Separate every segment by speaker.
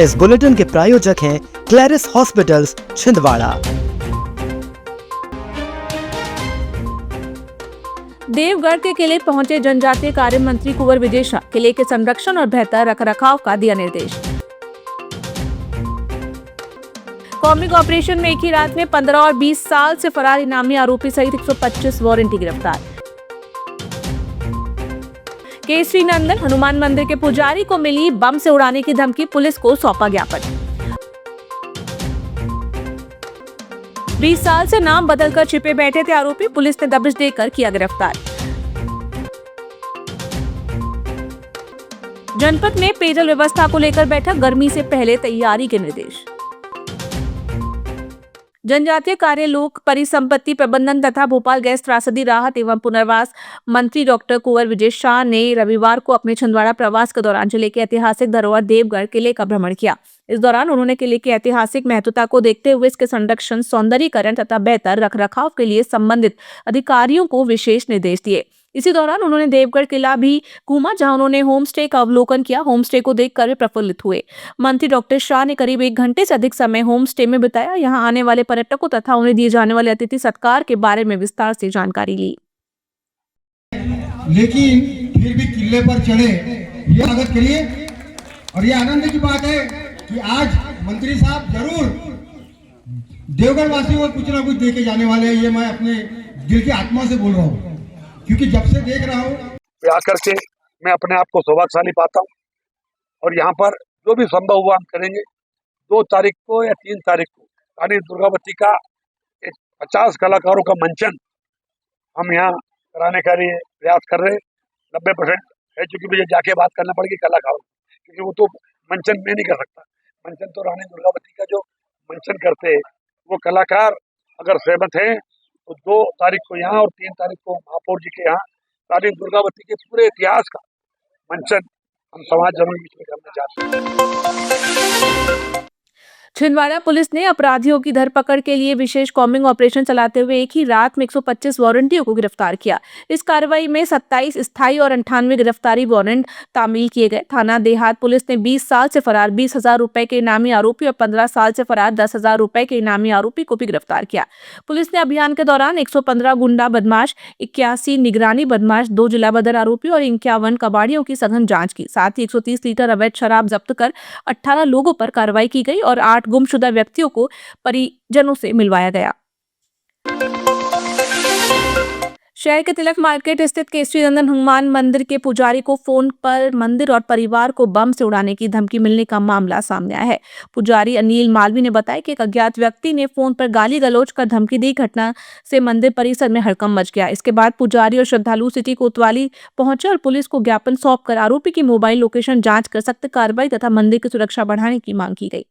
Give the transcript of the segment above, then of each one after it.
Speaker 1: इस बुलेटिन के प्रायोजक हैं क्लैरिस हॉस्पिटल्स छिंदवाड़ा।
Speaker 2: देवगढ़ के किले पहुंचे जनजातीय कार्य मंत्री कुंवर विजय शाह, किले के संरक्षण और बेहतर रखरखाव का दिया निर्देश। कॉमिक ऑपरेशन में एक ही रात में 15 और 20 साल से फरार इनामी आरोपी सहित 125 वारंटी गिरफ्तार। केसरी नंदन हनुमान मंदिर के पुजारी को मिली बम से उड़ाने की धमकी, पुलिस को सौंपा ज्ञापन। 20 साल से नाम बदलकर छिपे बैठे थे आरोपी, पुलिस ने दबिश देकर किया गिरफ्तार। जनपद में पेयजल व्यवस्था को लेकर बैठक, गर्मी से पहले तैयारी के निर्देश। जनजातीय कार्य, लोक परिसंपत्ति प्रबंधन तथा भोपाल गैस त्रासदी राहत एवं पुनर्वास मंत्री डॉक्टर कुंवर विजय शाह ने रविवार को अपने छिंदवाड़ा प्रवास के दौरान जिले के ऐतिहासिक धरोहर देवगढ़ किले का भ्रमण किया। इस दौरान उन्होंने किले की ऐतिहासिक महत्वता को देखते हुए इसके संरक्षण, सौंदर्यीकरण तथा बेहतर रखरखाव के लिए संबंधित अधिकारियों को विशेष निर्देश दिए। इसी दौरान उन्होंने देवगढ़ किला भी घूमा, जहां उन्होंने होम स्टे का अवलोकन किया। होम स्टे को देखकर वे प्रफुल्लित हुए। मंत्री डॉक्टर शाह ने करीब 1 घंटे से अधिक समय होम स्टे में बिताया। यहां आने वाले पर्यटकों तथा उन्हें दिए जाने वाले अतिथि सत्कार के बारे में विस्तार से जानकारी ली।
Speaker 3: लेकिन फिर भी किले पर चढ़े, ये स्वागत करिए। और ये आनंद की बात है कि आज मंत्री साहब जरूर देवगढ़ वासियों को कुछ ना कुछ दे के जाने वाले हैं। ये मैं अपने दिल की आत्मा से बोल रहा हूँ, क्योंकि जब से देख रहा हूँ
Speaker 4: आकर के मैं अपने आप को सौभाग्यशाली पाता हूँ। और यहाँ पर जो भी संभव हुआ हम करेंगे। 2 तारीख को या 3 तारीख को रानी दुर्गावती का 50 कलाकारों का मंचन हम यहाँ कराने का लिए प्रयास कर रहे हैं। 90% है, चूंकि मुझे जाके बात करना पड़ेगी कलाकारों, क्योंकि वो तो मंचन में नहीं कर सकता। मंचन तो रानी दुर्गावती का जो मंचन करते हैं वो कलाकार अगर सहमत हैं तो 2 तारीख को यहाँ और 3 तारीख को महापौर जी के यहाँ रानी दुर्गावती के पूरे इतिहास का मंचन हम समाज जनों के बीच में करना चाहते हैं।
Speaker 2: छिंदवाड़ा पुलिस ने अपराधियों की धरपकड़ के लिए विशेष कॉम्बिंग ऑपरेशन चलाते हुए एक ही रात में 125 वारंटियों को गिरफ्तार किया। इस कार्रवाई में 27 स्थायी और 98 गिरफ्तारी वारंट तामील किए गए। थाना देहात पुलिस ने 20 साल से फरार 20,000 रुपए के इनामी आरोपी और 15 साल से फरार 10,000 रुपए के इनामी आरोपी को भी गिरफ्तार किया। पुलिस ने अभियान के दौरान 115 गुंडा बदमाश, 81 निगरानी बदमाश, 2 जिला बदर आरोपी और 51 कबाड़ियों की सघन जांच की। साथ ही 130 लीटर अवैध शराब जब्त कर 18 लोगों पर कार्रवाई की गई और 8 गुमशुदा व्यक्तियों को परिजनों से मिलवाया गया। शहर के तिलक मार्केट स्थित केसरी नंदन हनुमान मंदिर के पुजारी को फोन पर मंदिर और परिवार को बम से उड़ाने की धमकी मिलने का मामला सामने आया है। पुजारी अनिल मालवी ने बताया कि एक अज्ञात व्यक्ति ने फोन पर गाली गलौज कर धमकी दी। घटना से मंदिर परिसर में हड़कंप मच गया। इसके बाद पुजारी और श्रद्धालु सिटी कोतवाली पहुंचे और पुलिस को ज्ञापन सौंपकर आरोपी की मोबाइल लोकेशन जांच कर सख्त कार्रवाई तथा मंदिर की सुरक्षा बढ़ाने की मांग की गई।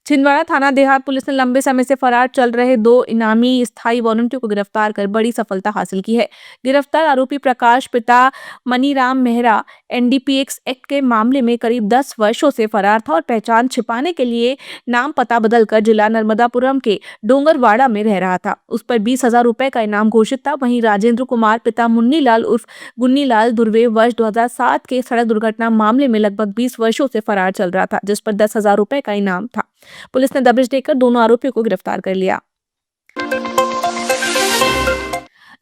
Speaker 2: छिंदवाड़ा थाना देहात पुलिस ने लंबे समय से फरार चल रहे 2 इनामी स्थायी वारंटियों को गिरफ्तार कर बड़ी सफलता हासिल की है। गिरफ्तार आरोपी प्रकाश पिता मनीराम मेहरा एनडीपीएस एक्ट के मामले में करीब 10 वर्षों से फरार था और पहचान छिपाने के लिए नाम पता बदलकर जिला नर्मदापुरम के डोंगरवाड़ा में रह रहा था। उस पर 20,000 रुपए का इनाम घोषित था। वहीं राजेंद्र कुमार पिता मुन्नीलाल उर्फ गुन्नीलाल दुर्वे वर्ष 2007 के सड़क दुर्घटना मामले में लगभग 20 वर्षों से फरार चल रहा था, जिस पर 10,000 रुपए का इनाम था। पुलिस ने दबिश देकर दोनों आरोपियों को गिरफ्तार कर लिया।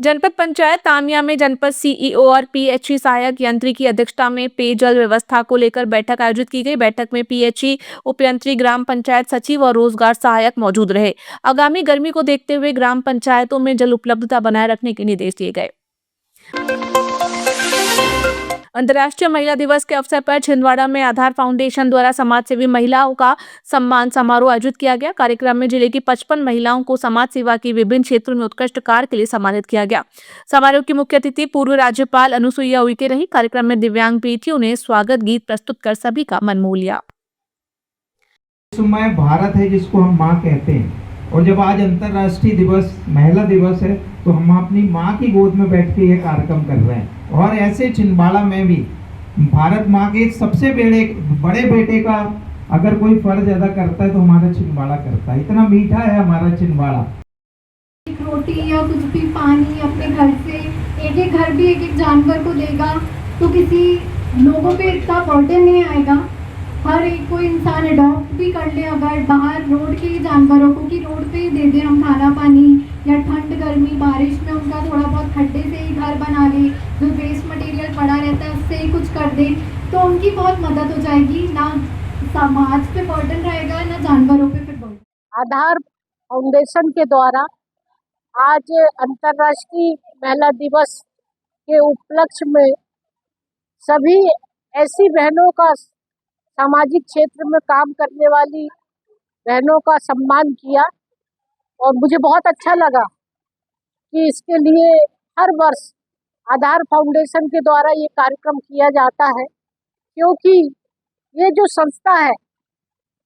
Speaker 2: जनपद पंचायत तामिया में जनपद सीईओ और पीएचई सहायक यंत्री की अध्यक्षता में पेयजल व्यवस्था को लेकर बैठक आयोजित की गई। बैठक में पीएचई उपयंत्री, ग्राम पंचायत सचिव और रोजगार सहायक मौजूद रहे। आगामी गर्मी को देखते हुए ग्राम पंचायतों में जल उपलब्धता बनाए रखने के निर्देश दिए गए। अंतर्राष्ट्रीय महिला दिवस के अवसर पर छिंदवाड़ा में आधार फाउंडेशन द्वारा समाज सेवी महिलाओं का सम्मान समारोह आयोजित किया गया। कार्यक्रम में जिले की 55 महिलाओं को समाज सेवा की विभिन्न क्षेत्रों में उत्कृष्ट कार्य के लिए सम्मानित किया गया। समारोह की मुख्य अतिथि पूर्व राज्यपाल अनुसुईया उइके रही। कार्यक्रम में दिव्यांग बेटियों ने स्वागत गीत प्रस्तुत कर सभी का मन मोह लिया।
Speaker 5: भारत है जिसको हम माँ कहते हैं, और जब आज अंतर्राष्ट्रीय दिवस महिला दिवस है तो हम अपनी माँ की गोद में बैठ के ये कार्यक्रम कर रहे हैं। और ऐसे छिंदवाड़ा में भी भारत माँ के सबसे बड़े बेटे का अगर कोई फर्ज अदा करता है तो हमारा छिंदवाड़ा करता है। इतना मीठा है हमारा छिंदवाड़ा।
Speaker 6: एक रोटी या कुछ भी पानी अपने घर से, एक एक घर भी एक एक जानवर को देगा तो किसी लोगों पे इतना बर्डन नहीं आएगा। हर एक कोई इंसान अडॉप्ट भी कर ले अगर बाहर रोड के जानवरों को, कि रोड पे ही दे दे हम खाना पानी, या ठंड गर्मी बारिश में उनका थोड़ा बहुत खड्डे से ही घर बना ले, जो वेस्ट मटेरियल पड़ा रहता है उससे ही कुछ कर दे, तो उनकी बहुत मदद हो जाएगी। ना समाज पे बर्डन रहेगा, ना जानवरों पे फिर बर्डन।
Speaker 7: आधार फाउंडेशन के द्वारा आज अंतर्राष्ट्रीय महिला दिवस के उपलक्ष्य में सभी ऐसी बहनों का, सामाजिक क्षेत्र में काम करने वाली बहनों का सम्मान किया और मुझे बहुत अच्छा लगा कि इसके लिए हर वर्ष आधार फाउंडेशन के द्वारा ये कार्यक्रम किया जाता है, क्योंकि ये जो संस्था है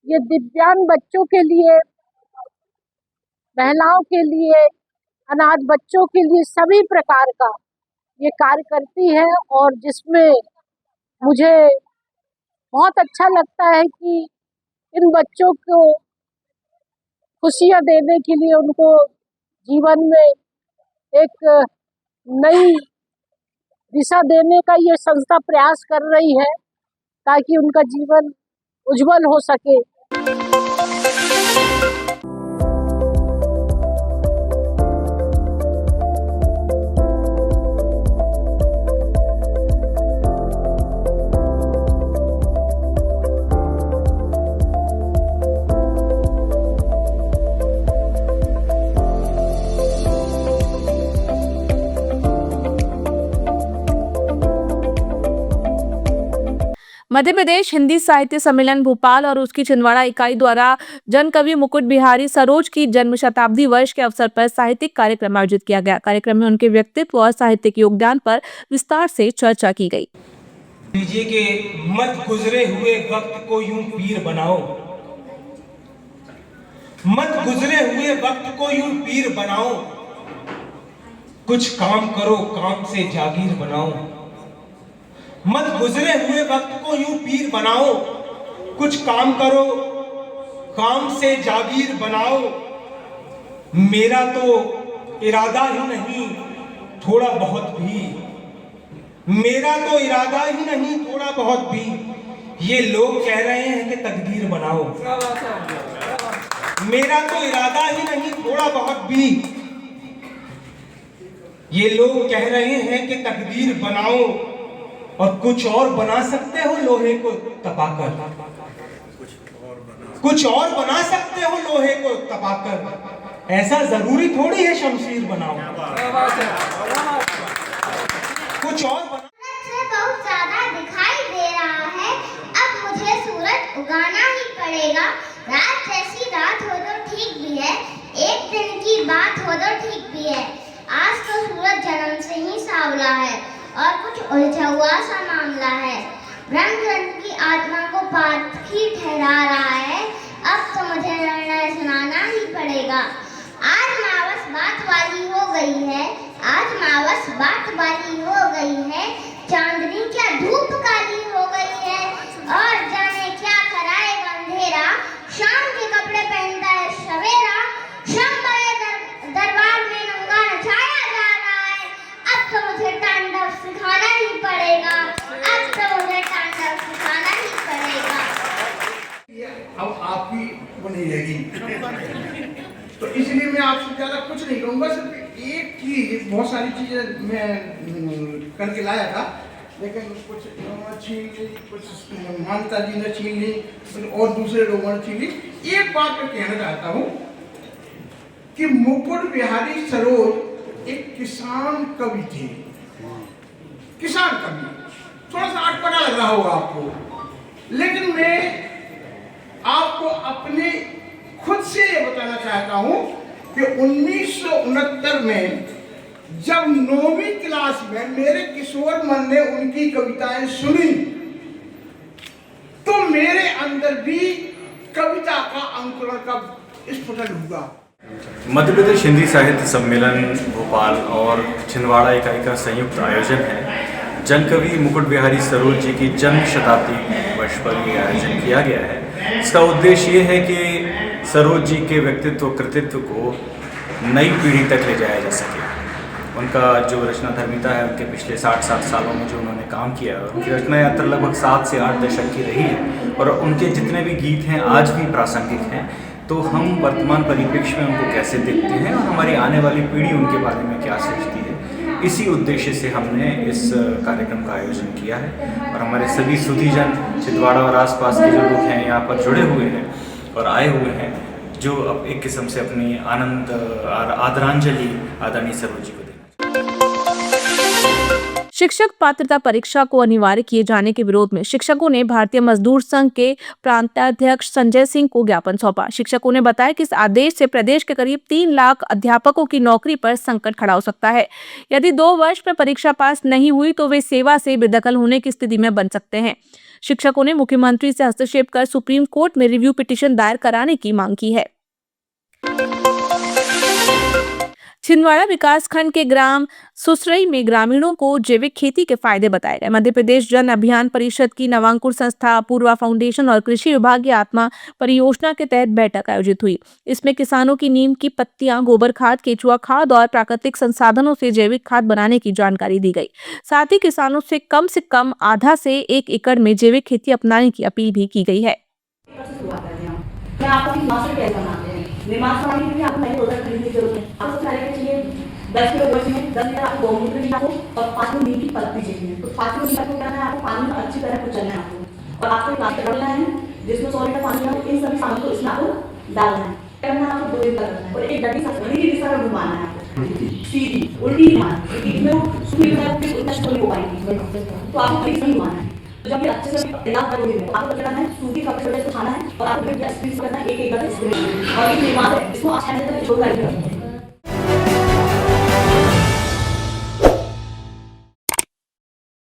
Speaker 7: ये दिव्यांग बच्चों के लिए, महिलाओं के लिए, अनाथ बच्चों के लिए सभी प्रकार का ये कार्य करती है। और जिसमें मुझे बहुत अच्छा लगता है कि इन बच्चों को खुशियाँ देने के लिए, उनको जीवन में एक नई दिशा देने का ये संस्था प्रयास कर रही है ताकि उनका जीवन उज्जवल हो सके।
Speaker 2: मध्य प्रदेश हिंदी साहित्य सम्मेलन भोपाल और उसकी छिंदवाड़ा इकाई द्वारा जन कवि मुकुट बिहारी सरोज की जन्म शताब्दी वर्ष के अवसर पर साहित्यिक कार्यक्रम आयोजित किया गया। कार्यक्रम में उनके व्यक्तित्व और साहित्यिक योगदान पर विस्तार से चर्चा की गई।
Speaker 8: दीजिए कि मत गुजरे हुए वक्त को यूं पीर बनाओ, मत गुजरे हुए वक्त को यूं पीर बनाओ, कुछ काम करो काम से जागीर बनाओ। मत गुजरे हुए वक्त को यूं पीर बनाओ, कुछ काम करो काम से जागीर बनाओ। मेरा तो इरादा ही नहीं थोड़ा बहुत भी, मेरा तो इरादा ही नहीं थोड़ा बहुत भी, ये लोग कह रहे हैं कि तकदीर बनाओ। मेरा तो इरादा ही नहीं थोड़ा बहुत भी, ये लोग कह रहे हैं कि तकदीर बनाओ। और कुछ और बना सकते हो लोहे को तपाकर, कुछ और बना सकते हो लोहे को तपाकर, ऐसा जरूरी थोड़ी है शमशीर बनाओ। कुछ और बना
Speaker 9: बहुत ज्यादा दिखाई दे रहा है, अब मुझे सूरज उगाना ही पड़ेगा। रात जैसी रात हो तो ठीक भी है, एक दिन की बात हो तो ठीक भी है। आज तो सूरज जन्म से ही सांवला है और कुछ उलझा हुआ सा मामला है। ब्रह्मग्रंथ की आत्मा को पार्थी ठहरा रहा है, अब तो मुझे निर्णय सुनाना ही पड़ेगा। आज मावस बात वाली हो गई है, आज मावस बात वाली हो गई है, चांदनी क्या धूप काली हो गई है, और जाने क्या कराएगा अंधेरा, शाम के कपड़े पहनता है सवेरा। शाम बड़े दरबार में नंगा नचाया जा रहा है, अब तो मुझे तांडव सिखाना ही पड़ेगा, अब तो मुझे तांडव सिखाना ही पड़ेगा।
Speaker 10: अब आपकी वो नहीं रहेगी, तो इसलिए मैं आपसे ज़्यादा कुछ नहीं कहूँगा। सिर्फ एक चीज़, बहुत सारी चीज़ें मैं करके लाया था, लेकिन कुछ इन्होंने छीन ली, कुछ मानता जी ने छीन ली, कुछ और दूसरे लोगों ने छीन ली। एक बात मैं कहना चाहता हूँ कि मुकुट बिहारी सरोज एक किसान कवि थे, किसान कवि। थोड़ा सा अटपटा लग रहा होगा आपको, लेकिन मैं आपको अपने खुद से ये बताना चाहता हूँ कि 1969 में जब 9वीं क्लास में मेरे किशोर मन ने उनकी कविताएं सुनी, तो मेरे अंदर भी कविता का अंकुरण का स्फुटन हुआ।
Speaker 11: मध्य प्रदेश हिंदी साहित्य सम्मेलन भोपाल और छिंदवाड़ा इकाई का संयुक्त आयोजन है। जन कवि मुकुट बिहारी सरोज जी की जन्म शताब्दी वर्ष पर यह आयोजन किया गया है। इसका उद्देश्य ये है कि सरोज जी के व्यक्तित्व कृतित्व को नई पीढ़ी तक ले जाया जा सके। उनका जो रचनाधर्मिता है, उनके पिछले 60 सालों में जो उन्होंने काम किया है, उनकी रचना यात्रा लगभग 7 से 8 दशक की रही है और उनके जितने भी गीत हैं आज भी प्रासंगिक हैं। तो हम वर्तमान परिप्रेक्ष्य में उनको कैसे देखते हैं और हमारी आने वाली पीढ़ी उनके बारे में क्या सोचती है, इसी उद्देश्य से हमने इस कार्यक्रम का आयोजन किया है। और हमारे सभी सुधीजन छिंदवाड़ा और आसपास के जो लोग हैं यहाँ पर जुड़े हुए हैं और आए हुए हैं, जो अब एक किस्म से अपनी आदरांजलि आदरणीय सरोज जी को देना।
Speaker 2: शिक्षक पात्रता परीक्षा को अनिवार्य किए जाने के विरोध में शिक्षकों ने भारतीय मजदूर संघ के प्रांताध्यक्ष संजय सिंह को ज्ञापन सौंपा। शिक्षकों ने बताया कि इस आदेश से प्रदेश के करीब 3 लाख अध्यापकों की नौकरी पर संकट खड़ा हो सकता है। यदि 2 वर्ष में परीक्षा पास नहीं हुई तो वे सेवा से बेदखल होने की स्थिति में बन सकते हैं। शिक्षकों ने मुख्यमंत्री से हस्तक्षेप कर सुप्रीम कोर्ट में रिव्यू पिटीशन दायर कराने की मांग की है। छिंदवाड़ा विकासखंड के ग्राम सुसरई में ग्रामीणों को जैविक खेती के फायदे बताए गए। मध्य प्रदेश जन अभियान परिषद की नवांकुर संस्था, पूर्वा फाउंडेशन और कृषि विभाग की आत्मा परियोजना के तहत बैठक आयोजित हुई। इसमें किसानों की नीम की पत्तियां, गोबर खाद, केचुआ खाद और प्राकृतिक संसाधनों से जैविक खाद बनाने की जानकारी दी गई। साथ ही किसानों से कम आधा से 1 एकड़ में जैविक खेती अपनाने की अपील भी की गई है।
Speaker 12: निमास वाली भी आपको नहीं उधर खरीदने की जरूरत है। आपको क्या लेके चाहिए 10 किलो गोश्त में 10 लीटर आपको गौमूत्र चाहिए आपको और 5 किलो नीम की पत्ती चाहिए। तो 5 किलो नीम को करना है आपको पानी में अच्छी तरह कुचलना है आपको और आपको एक प्लास्टिक डालना है जिसमें 100 लीटर पानी है। इन सभी सामान को इसमें आपको डालना है। करना आपको 2 दिन तक करना है और एक डंडी से दिशा में घुमाना है आपको सीधी उल्टी घुमाना है। इसमें सूखी तरह से उतना नहीं हो पाएगी तो आपको ठीक नहीं घुमाना है। तो जब ये अच्छे से तैयार कर लोगे आपको क्या करना है, सूखी कपड़े से खाना है और आपको गैस फ्रीज करना है 1 एकड़ स्प्रे और ये निर्माण है इसको 6 महीने तक छोड़ कर